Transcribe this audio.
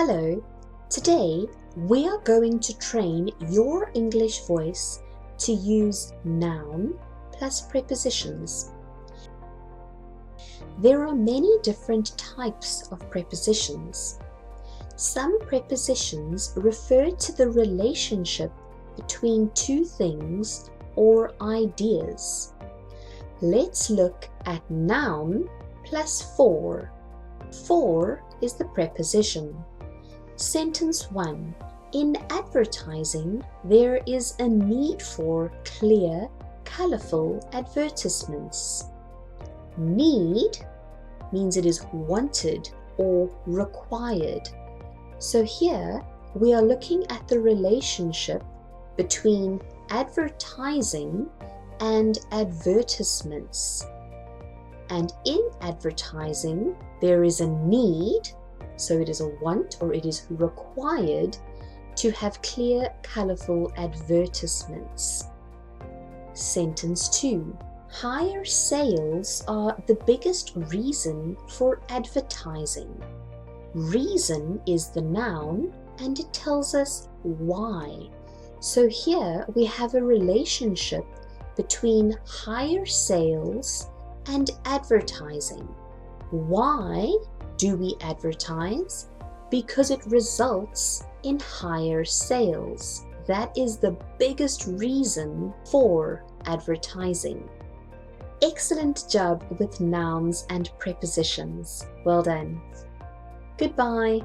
Hello, today we are going to train your English voice to use noun plus prepositions. There are many different types of prepositions. Some prepositions refer to the relationship between two things or ideas. Let's look at noun plus for. For is the preposition. Sentence 1. In advertising, there is a need for clear, colorful advertisements. Need means it is wanted or required. So here we are looking at the relationship between advertising and advertisements. And in advertising, there is a need, so it is a want or it is required to have clear, colorful advertisements. Sentence 2. Higher sales are the biggest reason for advertising. Reason is the noun and it tells us why. So here we have a relationship between higher sales and advertising. Why do we advertise? Because it results in higher sales. That is the biggest reason for advertising. Excellent job with nouns and prepositions. Well done. Goodbye.